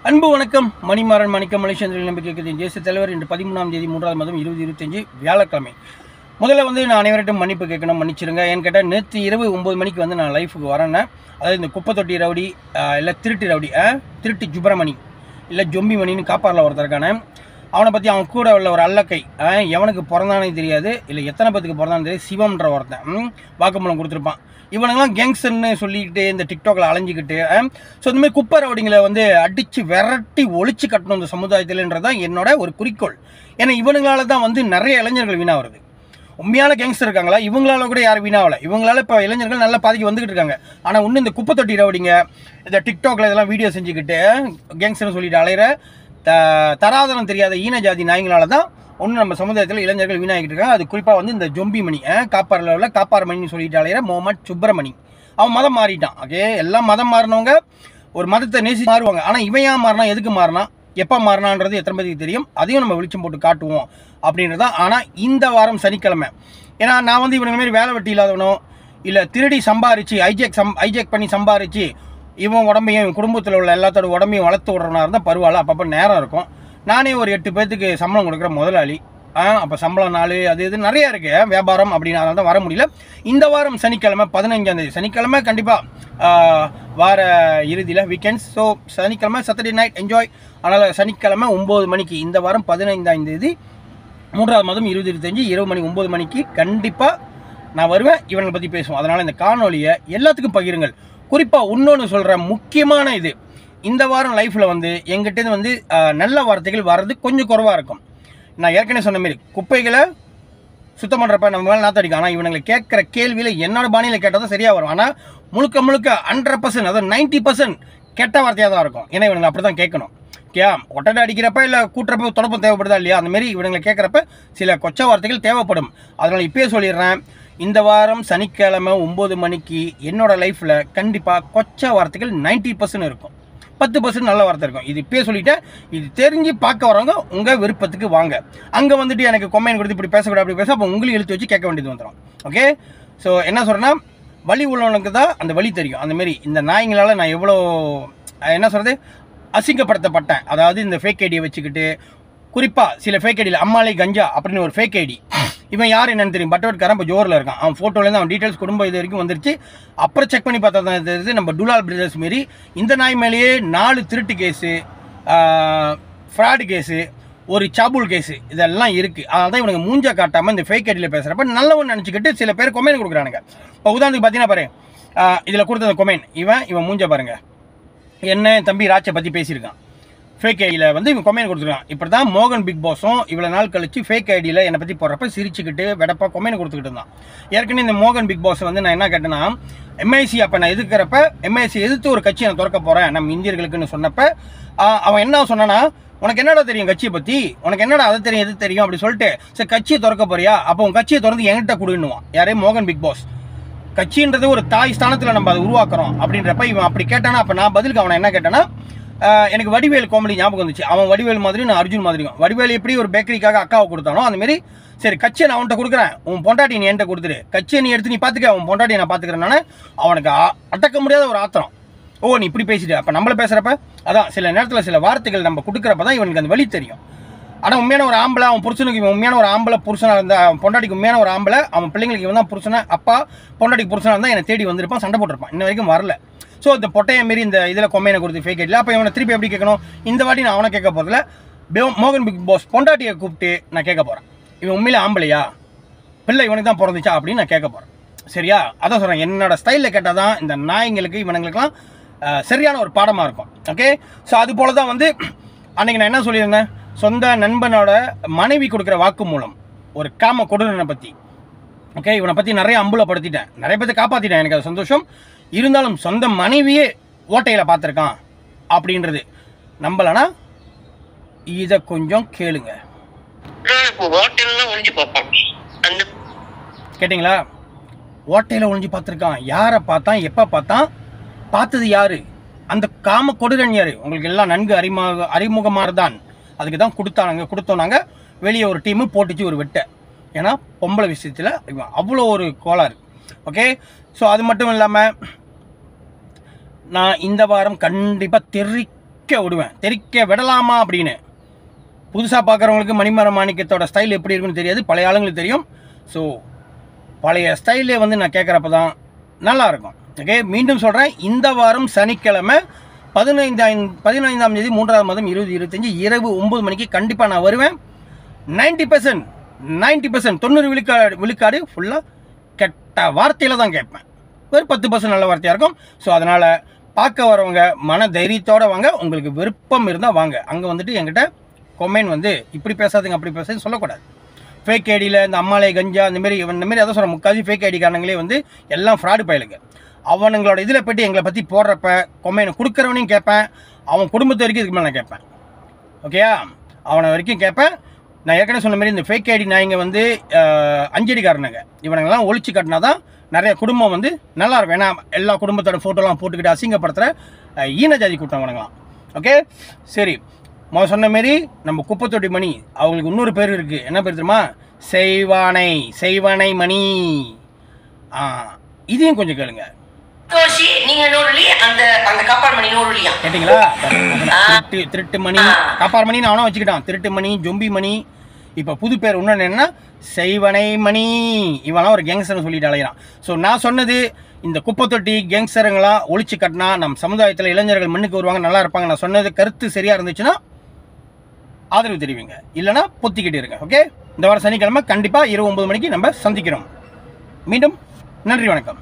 அன்பு வணக்கம். மணிமாறன் மாணிக்கம் மலேசியன் நம்பிக்கை தேசிய தலைவர் இன்று 13ஆம் தேதி 3ஆம் மாதம் 2025 வியாழக்கிழமை. முதல்ல நான் அனைவர்கிட்டும் மன்னிப்பு கேட்கணும், மன்னிச்சிருங்க. ஏன்னு கேட்டால் நேற்று இரவு 9 மணிக்கு நான் லைஃபுக்கு வரேன்னேன். அதாவது இந்த குப்பை தொட்டி ரவுடி இல்லை திருட்டு ரவுடி திருட்டு ஜுப்ரமணி இல்லை ஜொம்பி மணின்னு காப்பாரில் ஒருத்தருக்கான அவனை பற்றி அவன் கூட உள்ள ஒரு அல்லக்கை எவனுக்கு பிறந்தானே தெரியாது, இல்லை எத்தனை பேத்துக்கு பிறந்தானே தெரியாது, சிவம்ன்ற ஒருத்தன் வாக்குமூலம் கொடுத்துருப்பான். இவனுங்களாம் கேங்ஸ்டர்னு சொல்லிக்கிட்டு இந்த டிக்டாக்ல அலைஞ்சிக்கிட்டு ஸோ இந்தமாதிரி குப்பை ரவுடிங்களை அடித்து விரட்டி ஒழிச்சு கட்டணும் இந்த சமுதாயத்தில்ன்றதான் என்னோட ஒரு குறிக்கோள். ஏன்னா இவனுங்களால தான் நிறைய இளைஞர்கள் வீணாகிறது. உண்மையான கேங்ஸ்டர் இருக்காங்களா, இவங்களால கூட யாரும் வீணாகலை. இவங்களால இப்போ இளைஞர்கள் நல்ல பாதிக்கு வந்துக்கிட்டு இருக்காங்க. ஆனால் இன்னும் இந்த குப்பை தொட்டி ரவுடிங்க இந்த டிக்டாக்ல இதெல்லாம் வீடியோ செஞ்சுக்கிட்டு கேங்ஸ்டர்னு சொல்லிட்டு அலையிற தராதரம் தெரியாத ஈன ஜாதி நாய்களால தான் ஒன்று நம்ம சமுதாயத்தில் இளைஞர்கள் வீணாகிட்டு இருக்காங்க. அது குறிப்பாக இந்த ஜொம்பி மணி காப்பாரில் உள்ள காப்பார் மணின்னு சொல்லிட்டு அலையிற முகமது சுப்ரமணி. அவன் மதம் மாறிட்டான். ஓகே, எல்லாம் மதம் மாறினவங்க ஒரு மதத்தை நேசி மாறுவாங்க. ஆனால் இவன் ஏன் மாறினா, எதுக்கு மாறினா, எப்போ மாறினான்றது எத்தனை பேருக்கு தெரியும். அதையும் நம்ம வெளிச்சம் போட்டு காட்டுவோம் அப்படின்றதான். ஆனால் இந்த வாரம் சனிக்கிழமை, ஏன்னா நான் இவனுங்க மாரி வேலை வெட்டி இல்லாதவனோ இல்லை திருடி சம்பாரிச்சு ஐஜெக் பண்ணி சம்பாரிச்சு இவன் உடம்பையும் இவன் குடும்பத்தில் உள்ள எல்லாத்தோட உடம்பையும் வளர்த்து விட்றனா இருந்தால் பரவாயில்ல, அப்பப்போ நேரம் இருக்கும். நானே ஒரு 8 பேர்த்துக்கு சம்பளம் கொடுக்குற முதலாளி. அப்போ சம்பளம் நாள் அது இது நிறையா இருக்குது வியாபாரம் அப்படின்னு, அதனால தான் வர முடியல. இந்த வாரம் சனிக்கிழமை 15ஆம் தேதி சனிக்கிழமை கண்டிப்பாக வார இறுதியில் வீக்கெண்ட்ஸ். ஸோ சனிக்கிழமை சாட்டர்டே நைட் என்ஜாய். அதனால் சனிக்கிழமை 9 மணிக்கு இந்த வாரம் 15ஆம் தேதி 3ஆம் மாதம் 2025 இரவு மணி 9 மணிக்கு கண்டிப்பாக நான் வருவேன். இவனை பற்றி பேசுவோம். அதனால் இந்த காணொலியை எல்லாத்துக்கும் பகிருங்கள். குறிப்பாக இன்னொன்று சொல்கிறேன், முக்கியமான இது, இந்த வாரம் லைஃப்பில் எங்கிட்டேருந்து நல்ல வார்த்தைகள் வர்றது கொஞ்சம் குறைவாக இருக்கும். நான் ஏற்கனவே சொன்ன மாரி குப்பைகளை சுத்தம் பண்ணுறப்ப நம்ம மேலே நாத்தடிக்கும். ஆனால் இவனுங்களை கேட்குற கேள்வியில் என்னோட பாணியில் கேட்டால் தான் சரியாக வரும். ஆனால் முழுக்க 100%, அதாவது 90% கெட்ட வார்த்தையாக தான் இருக்கும். ஏன்னா இவனுங்களை அப்படி தான் கேட்கணும். ஒட்டடை அடிக்கிறப்ப இல்லை கூட்டுறப்ப தொடப்பம் தேவைப்படுதா இல்லையா, அந்த மாதிரி இவனுங்களை கேட்குறப்ப சில கொச்ச வார்த்தைகள் தேவைப்படும். அதனால் இப்போயே சொல்லிடுறேன், இந்த வாரம் சனிக்கிழமை 9 மணிக்கு என்னோட லைஃப்பில் கண்டிப்பாக கொச்ச வார்த்தைகள் 90% இருக்கும், 10% நல்ல வார்த்தை இருக்கும். இது இப்போயே சொல்லிட்டேன். இது தெரிஞ்சு பார்க்க வரவங்க உங்கள் விருப்பத்துக்கு வாங்க. அங்கே எனக்கு கொமெண்ட் கொடுத்து இப்படி பேசக்கூடாது அப்படி பேச, அப்போ உங்களையும் இழுத்து வச்சு கேட்க வேண்டியது வந்துடும். ஓகே, ஸோ என்ன சொல்கிறேன்னா, வலி உள்ளவனுக்கு தான் அந்த வலி தெரியும். அந்தமாரி இந்த நாய்ங்களால் நான் எவ்வளோ என்ன சொல்கிறது அசிங்கப்படுத்தப்பட்டேன். அதாவது இந்த ஃபேக் ஐடியை வச்சுக்கிட்டு, குறிப்பாக சில ஃபேக் ஐடியில் அம்மாலை கஞ்சா அப்படின்னு ஒரு ஃபேக் ஐடி, இவன் யார் என்னன்னு தெரியும், பட்டவட்காரன் இப்போ ஜோரில் இருக்கான். அவன் ஃபோட்டோலேருந்து அவன் டீட்டெயில்ஸ் குடும்பம் இது வரைக்கும் வந்துருச்சு. அப்புறம் செக் பண்ணி பார்த்தா தான் தெரியுது, நம்ம டுலால் பிரதர்ஸ் மாரி இந்த நாய் மேலேயே 4 திருட்டு கேஸு, ஃப்ராடு கேஸு, ஒரு சாபுல் கேஸு இதெல்லாம் இருக்குது. அதனால தான் இவனுக்கு மூஞ்சா காட்டாமல் இந்த ஃபேக் ஐடியில் பேசுகிறப்ப நல்லவன் நினச்சிக்கிட்டு சில பேர் கொமெண்ட் கொடுக்குறானுங்க. இப்போ உதாரணத்துக்கு பார்த்தீங்கன்னா பாரு, இதில் கொடுத்த கொமெண்ட், இவன் மூஞ்சா பாருங்க, என்ன தம்பி ராச்சை பற்றி பேசியிருக்கான். ஃபேக் ஐடியில் இவன் கொமெண்ட் கொடுத்துருக்கான். இப்படி தான் மோகன் பிக் பாஸும் இவ்வளோ நாள் கழிச்சு ஃபேக் ஐடியில் என்னை பற்றி போடுறப்ப சிரிச்சுக்கிட்டு வெடப்பா கொமெண்ட் கொடுத்துக்கிட்டு இருந்தான். ஏற்கனவே இந்த மோகன் பிக் பாஸ் நான் என்ன கேட்டேன்னா, எம்ஐசி அப்போ நான் எதிர்க்கிறப்ப எம்ஐசி எதிர்த்து ஒரு கட்சியை நான் திறக்க போகிறேன் நம்ம இந்தியர்களுக்குன்னு சொன்னப்போ அவன் என்ன சொன்னான்னா, உனக்கு என்னடா தெரியும் கட்சியை பற்றி, உனக்கு என்னடா அதை தெரியும் எது தெரியும் அப்படி சொல்லிட்டு, சரி கட்சியை திறக்க போறியா, அப்போ உன் கட்சியை திறந்து என்கிட்ட கொடுன்னுவான். யாரே மோகன் பிக் பாஸ். கட்சின்றது ஒரு தாய் ஸ்தானத்தில் நம்ம அதை உருவாக்குறோம் அப்படின்றப்ப இவன் அப்படி கேட்டானா, அப்போ நான் பதிலுக்கு அவனை என்ன கேட்டேன்னா, எனக்கு வடிவேல் காமெடி ஞாபகம் வந்துச்சு. அவன் வடிவேல் மாதிரி, நான் அர்ஜுன் மாதிரியும். வடிவேல் எப்படி ஒரு பேக்கரிக்காக அக்காவை கொடுத்தானோ அந்தமாரி, சரி கட்சியை நான் அவன்கிட்ட கொடுக்குறேன், உன் பொண்டாட்டி நீ என்கிட்ட கொடுத்துரு, கட்சியை நீ எடுத்து நீ பார்த்துக்க, உன் பொண்டாட்டியை நான் பார்த்துக்கிறேன்னானே அவனுக்கு அடக்க முடியாத ஒரு ஆத்திரம். ஓ நீ இப்படி பேசிட்டு, அப்போ நம்மளை பேசுகிறப்ப அதான் சில நேரத்தில் சில வார்த்தைகள் நம்ம கொடுக்குறப்ப தான் இவனுக்கு அந்த வழி தெரியும். ஆனால் உண்மையான ஒரு ஆம்பளை, அவன் புருஷனுக்கு இவன் உண்மையான ஒரு ஆம்பளை புருஷனாக இருந்தால், அவன் பொண்டாட்டிக்கு உண்மையான ஒரு ஆம்பளை, அவன் பிள்ளைங்களுக்கு இவன் தான் புருஷனை, அப்பா பொண்டாட்டிக்கு புருஷனாக இருந்தால் என்னை தேடி வந்திருப்பான், சண்டை போட்டிருப்பான். இன்ன வரைக்கும் வரல. ஸோ இந்த பொட்டையை மாரி இந்த இதில் கொம்மையை கொடுத்து ஃபேக் ஐடியில், அப்போ இவனை திருப்பி எப்படி கேட்கணும், இந்த வாட்டி நான் அவனை கேட்க போகிறதுல மோகன் பிக் பாஸ் பொண்டாட்டியை கூப்பிட்டு நான் கேட்க போகிறேன், இவன் உண்மையிலே ஆம்பளையா, பிள்ளை இவனுக்கு தான் பிறந்துச்சா அப்படின்னு நான் கேட்க போகிறேன். சரியா, அதான் சொல்கிறேன், என்னோட ஸ்டைலில் கேட்டால் தான் இந்த நாய்ங்களுக்கு இவனுங்களுக்கெல்லாம் சரியான ஒரு பாடமாக இருக்கும். ஓகே, ஸோ அது போல தான் அன்றைக்கி நான் என்ன சொல்லியிருந்தேன், சொந்த நண்பனோட மனைவி கொடுக்குற வாக்கு மூலம் ஒரு காம கொடுறனை பற்றி. ஓகே, இவனை பற்றி நிறைய அம்பலப்படுத்திட்டேன், நிறைய பேர்த்தை காப்பாற்றிட்டேன், எனக்கு அது சந்தோஷம். இருந்தாலும் சொந்த மனைவியே ஓட்டையில் பார்த்துருக்கான் அப்படின்றது நம்பலனா இதை கொஞ்சம் கேளுங்க. கேட்டிங்களா, ஓட்டையில் ஒழிஞ்சு பார்த்துருக்கான், யாரை பார்த்தான், எப்போ பார்த்தான், பார்த்தது யாரு, அந்த காம கொடுறன் யாரு, உங்களுக்கு எல்லாம் நன்கு அறிமுகமாக தான். அதுக்கு தான் கொடுத்தோம் நாங்கள் வெளியே ஒரு டீமு போட்டுச்சு ஒரு வெட்டை. ஏன்னா பொம்பளை விஷயத்தில் அவ்வளோ ஒரு கோளாறு. ஓகே, ஸோ அது மட்டும் இல்லாமல் நான் இந்த வாரம் கண்டிப்பாக தெறிக்க விடுவேன். தெறிக்க விடலாமா அப்படின்னு. புதுசாக பார்க்குறவங்களுக்கு மணிமாறன் மாணிக்கத்தோட ஸ்டைல் எப்படி இருக்குன்னு தெரியாது, பழைய ஆளுங்களுக்கு தெரியும். ஸோ பழைய ஸ்டைலே வந்து நான் கேட்குறப்ப தான் நல்லாயிருக்கும். ஓகே, மீண்டும் சொல்கிறேன், இந்த வாரம் சனிக்கிழமை 15ஆம் தேதி 3ஆவது மாதம் 2025 இரவு 9 மணிக்கு கண்டிப்பாக நான் வருவேன். 90% 90% 90 விழுக்காடு ஃபுல்லாக கெட்ட வார்த்தையில் தான் கேட்பேன். ஒரு 10% நல்ல வார்த்தையாக இருக்கும். ஸோ அதனால் பார்க்க வரவங்க மன தைரியத்தோடு வாங்க. உங்களுக்கு விருப்பம் இருந்தால் வாங்க. அங்கே வந்துட்டு என்கிட்ட கொமெண்ட் வந்து இப்படி பேசாதுங்க அப்படி பேசாதுன்னு சொல்லக்கூடாது. ஃபேக் ஐடியில் இந்த அம்மாலை கஞ்சா இந்தமாரி அதான் சொல்கிறேன், முக்கால்வாசி ஃபேக் ஐடி காரணங்களே வந்து எல்லாம் ஃப்ராடு பயலுங்க. அவனுங்களோட இதில் போய்ட்டு எங்களை பற்றி போடுறப்ப கொமெண்ட் கொடுக்குறவனையும் கேட்பேன், அவன் குடும்பத்தை வரைக்கும் இதுக்கு மேலே நான் கேட்பேன். ஓகேயா, அவனை வரைக்கும் கேட்பேன். நான் ஏற்கனவே சொன்ன மாதிரி இந்த ஃபேக் ஐடி நான் இங்கே வந்து அஞ்சடிக்காரனுங்க, இவனுங்கெல்லாம் ஒழிச்சு கட்டினா தான் நிறைய குடும்பம் வந்து நல்லாயிருக்கும். ஏன்னா எல்லா குடும்பத்தோட ஃபோட்டோலாம் போட்டுக்கிட்டு அசிங்கப்படுத்துகிற ஈன ஜாதி கூட்டம் வணங்கலாம். ஓகே சரி, சொன்ன மாரி நம்ம குப்பத்தொட்டி மணி அவங்களுக்கு இன்னொரு பேர் இருக்குது. என்ன பேர் தெரியுமா? செய்வானை மணி. இதையும் கொஞ்சம் கேளுங்க. கேட்டீங்களா? திருட்டு மணி, காப்பார் மணி அவனா வச்சுக்கிட்டான். திருட்டு மணி, ஜொம்பி மணி. இப்போ புது பேர் இன்னொன்று என்னன்னா செய்வனை மணி. இவெல்லாம் ஒரு கேங்ஸ்டர்னு சொல்லிட்டு அலைகிறான். ஸோ நான் சொன்னது, இந்த குப்பத்தொட்டி கேங்ஸ்டருங்களாம் ஒழிச்சு கட்டினா நம் சமுதாயத்தில் இளைஞர்கள் மண்ணுக்கு வருவாங்க, நல்லா இருப்பாங்க. நான் சொன்னது கருத்து சரியாக இருந்துச்சுன்னா ஆதரவு தெரிவிங்க, இல்லைனா பொத்திக்கிட்டு இருங்க. ஓகே, இந்த வாரம் சனிக்கிழமை கண்டிப்பாக இரவு 9 மணிக்கு நம்ம சந்திக்கிறோம். மீண்டும் நன்றி, வணக்கம்.